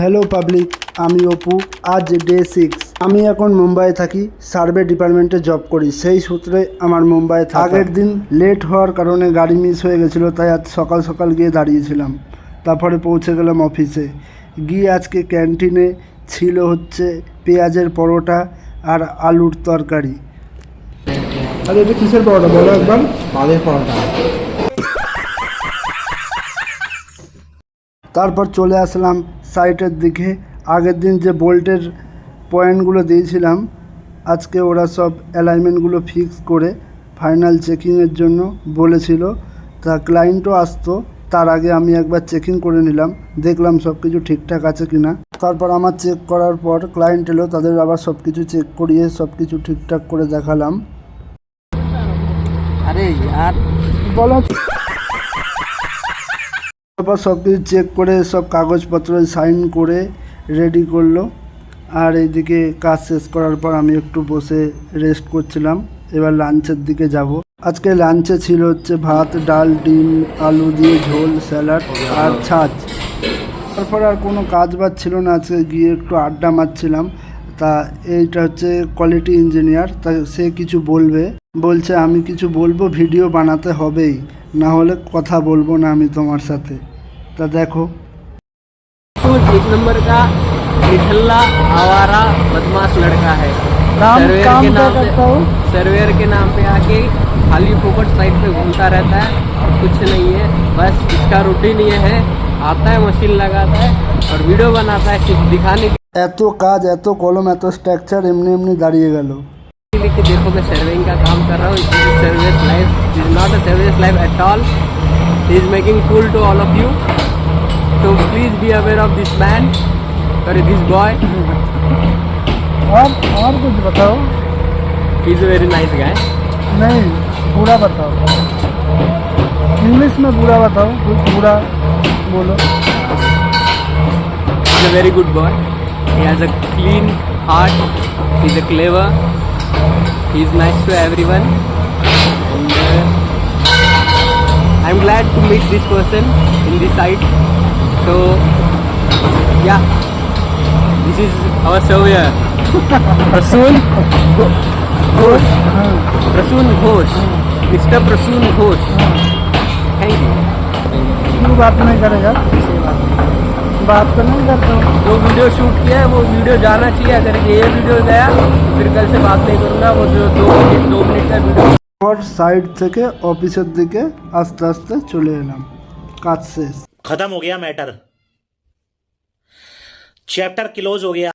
Hello public, আমি অপু। আজ day 6। আমি এখন মুম্বাইয়ে থাকি, সার্ভে ডিপার্টমেন্টে জব করি। সেই সূত্রে আমার মুম্বাইয়ে থাকা। আগের দিন লেট হওয়ার কারণে গাড়ি মিস হয়ে গেছিলো, তাই আজ সকাল সকাল গিয়ে দাঁড়িয়েছিলাম। তারপরে পৌঁছে গেলাম অফিসে। গিয়ে আজকে ক্যান্টিনে ছিল হচ্ছে পেঁয়াজের পরোটা আর আলুর তরকারি। আর এটা কিসের পরোটা বলো একবার? আলুর পরোটা। তারপর চলে আসলাম সাইটের দিকে। আগের দিন যে বোল্টের পয়েন্টগুলো দিয়েছিলাম, আজকে ওরা সব অ্যালাইনমেন্টগুলো ফিক্স করে ফাইনাল চেকিংয়ের জন্য বলেছিল। তা ক্লায়েন্টও আসতো, তার আগে আমি একবার চেকিং করে নিলাম, দেখলাম সব কিছু ঠিকঠাক আছে কি না। তারপর আমার চেক করার পর ক্লায়েন্ট এলো, তাদের আবার সব কিছু চেক করিয়ে সব কিছু ঠিকঠাক করে দেখালাম। আরে यार বলো। তারপর সব কিছু চেক করে সব কাগজপত্র সাইন করে রেডি করলো। আর এইদিকে কাজ শেষ করার পর আমি একটু বসে রেস্ট করছিলাম। এবার লাঞ্চের দিকে যাব। আজকে লাঞ্চে ছিল হচ্ছে ভাত, ডাল, ডিম, আলু দিয়ে ঝোল, স্যালাড আর ছাঁচ। তারপর আর কোনো কাজ বাজ ছিল না, আজকে গিয়ে একটু আড্ডা মারছিলাম। তা এইটা হচ্ছে কোয়ালিটি ইঞ্জিনিয়ার, তা সে কিছু বলছে আমি কিছু বলবো, ভিডিও বানাতে হবেই, না হলে কথা বলবো না আমি তোমার সাথে। তা দেখো। एक नंबर का निठल्ला आवारा बदमाश लड़का है। सर्वेयर के नाम पे आके खाली फोकट साइड पे घूमता रहता है और कुछ नहीं है। बस इसका रूटीन ये है, आता है मशीन लगाता है और वीडियो बनाता है सिर्फ दिखाने के এত কাজ, এত কলম, এত স্ট্রাকচার এমনি এমনি দাঁড়িয়ে গেল। लिए कि देखो मैं सर्वेइंग का काम कर रहा हूँ। Service life is not a service life at all. He is making fool to all of you, so please be aware of this man, sorry this boy. और कुछ बताओ। He is a very nice guy. नहीं, बुरा बताओ, English में बुरा बताओ, कुछ बुरा बोलो। He is a very good boy. He has a clean heart. He is a clever. He is nice to everyone. And I am glad to meet this person in this site. So yeah, this is our surveyor. Prasoon Ghosh. Prasoon Ghosh. Mr. Prasoon Ghosh. Thank you. क्यों बात नहीं करेगा? बात तो नहीं करता हूँ। जो वीडियो शूट किया है वो वीडियो जाना चाहिए। अगर ये वीडियो गया फिर कल से बात नहीं करूँगा। वो जो 2 मिनट का वीडियो। और साइड থেকে অফিসের দিকে আস্তে আস্তে চলে এলাম। কাজ শেষ। खत्म हो गया मैटर, चैप्टर क्लोज हो गया।